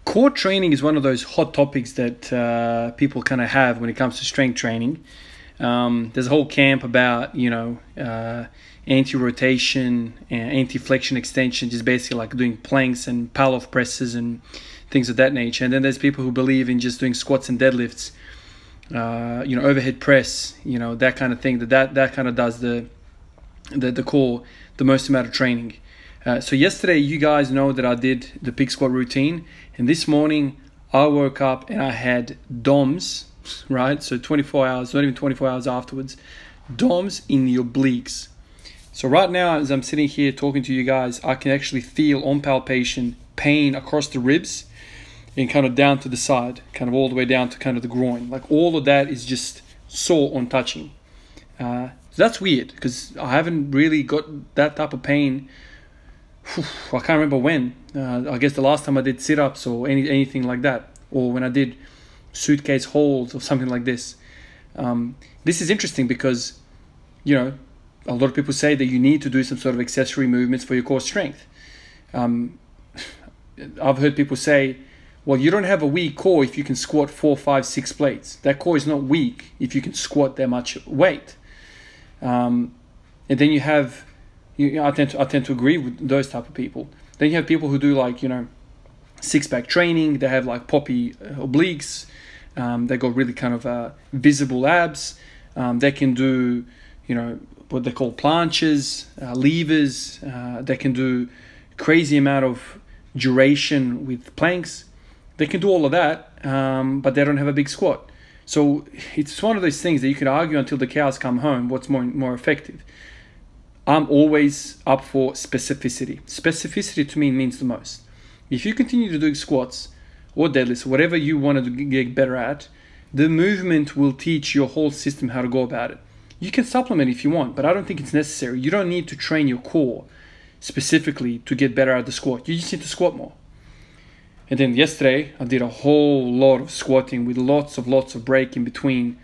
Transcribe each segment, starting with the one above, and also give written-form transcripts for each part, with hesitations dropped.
Core training is one of those hot topics that people kind of have when it comes to strength training. There's a whole camp about, anti-rotation and anti-flexion extension, just basically like doing planks and pull-off presses and things of that nature. And then there's people who believe in just doing squats and deadlifts, overhead press, that kind of thing. That kind of does the core, the most amount of training. So yesterday, you guys know that I did the pig squat routine, and this morning I woke up and I had DOMs, right? So 24 hours, not even 24 hours afterwards, DOMs in the obliques. So right now, as I'm sitting here talking to you guys, I can actually feel on palpation pain across the ribs and kind of down to the side, kind of all the way down to kind of the groin. Like all of that is just sore on touching. So that's weird because I haven't really got that type of pain. I can't remember when. I guess the last time I did sit-ups or anything like that, or when I did suitcase holds or something like this. This is interesting because, a lot of people say that you need to do some sort of accessory movements for your core strength. I've heard people say, well, you don't have a weak core if you can squat 4, 5, 6 plates. That core is not weak if you can squat that much weight. And then you have, I tend to agree with those type of people. Then you have people who do like, six-pack training. They have like poppy obliques. They got really kind of visible abs. They can do, what they call planches, levers. They can do crazy amount of duration with planks. They can do all of that, but they don't have a big squat. So it's one of those things that you can argue until the cows come home what's more effective. I'm always up for specificity. Specificity to me means the most. If you continue to do squats or deadlifts, whatever you want to get better at, the movement will teach your whole system how to go about it. You can supplement if you want, but I don't think it's necessary. You don't need to train your core specifically to get better at the squat. You just need to squat more. And then yesterday, I did a whole lot of squatting with lots of break in between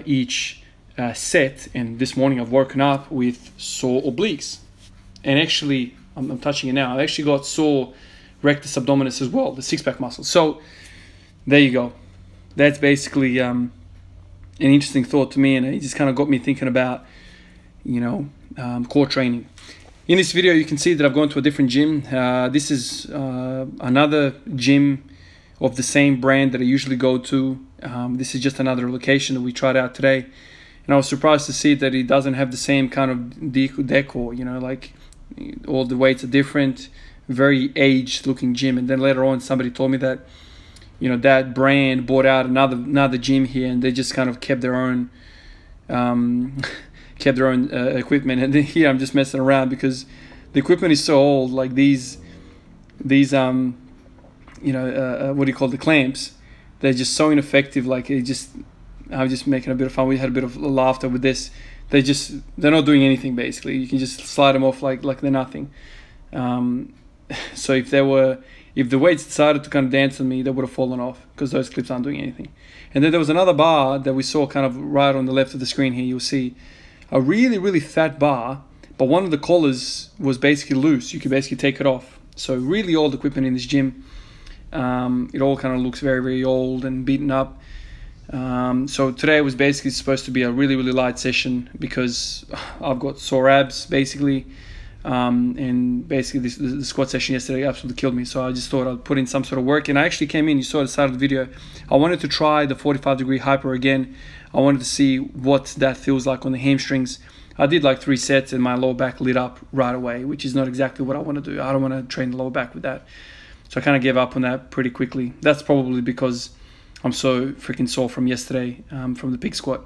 each set. And this morning I've woken up with sore obliques. And actually, I'm touching it now, I actually got sore rectus abdominis as well, the six-pack muscle. So there you go. That's basically an interesting thought to me, and it just kind of got me thinking about, core training. In this video, you can see that I've gone to a different gym. This is another gym of the same brand that I usually go to. This is just another location that we tried out today. And I was surprised to see that it doesn't have the same kind of decor, like all the weights are different, very aged looking gym. And then later on, somebody told me that, that brand bought out another gym here, and they just kind of kept their own equipment. And then here I'm just messing around because the equipment is so old. Like these what do you call the clamps? They're just so ineffective. Like I'm just making a bit of fun. We had a bit of laughter with this. They're not doing anything basically. You can just slide them off like they're nothing. So if the weights decided to kind of dance on me, they would have fallen off because those clips aren't doing anything. And then there was another bar that we saw kind of right on the left of the screen here. You'll see a really, really fat bar, but one of the collars was basically loose. You could basically take it off. So really old equipment in this gym. It all kind of looks very, very old and beaten up. So today was basically supposed to be a really, really light session because I've got sore abs basically. And basically the squat session yesterday absolutely killed me. So I just thought I'd put in some sort of work, and I actually came in, you saw at the start of the video, I wanted to try the 45-degree hyper again. I wanted to see what that feels like on the hamstrings. I did like 3 sets and my lower back lit up right away, which is not exactly what I want to do. I don't want to train the lower back with that. So I kind of gave up on that pretty quickly. That's probably because I'm so freaking sore from yesterday, from the pig squat.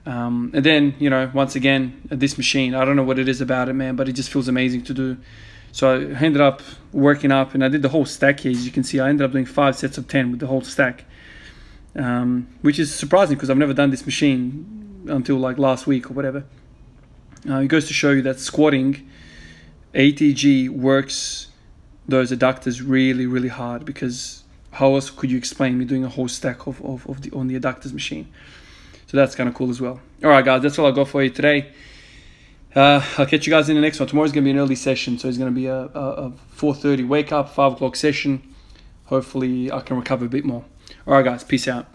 And then, once again, this machine, I don't know what it is about it, man, but it just feels amazing to do. So I ended up working up, and I did the whole stack here. As you can see, I ended up doing 5 sets of 10 with the whole stack, which is surprising because I've never done this machine until like last week or whatever. It goes to show you that squatting, ATG works those adductors really, really hard, because how else could you explain me doing a whole stack on the adductors machine? So that's kind of cool as well. All right, guys, that's all I got for you today. I'll catch you guys in the next one. Tomorrow's going to be an early session, so it's going to be a 4:30 wake up, 5 o'clock session. hopefully I can recover a bit more. All right, guys, peace out.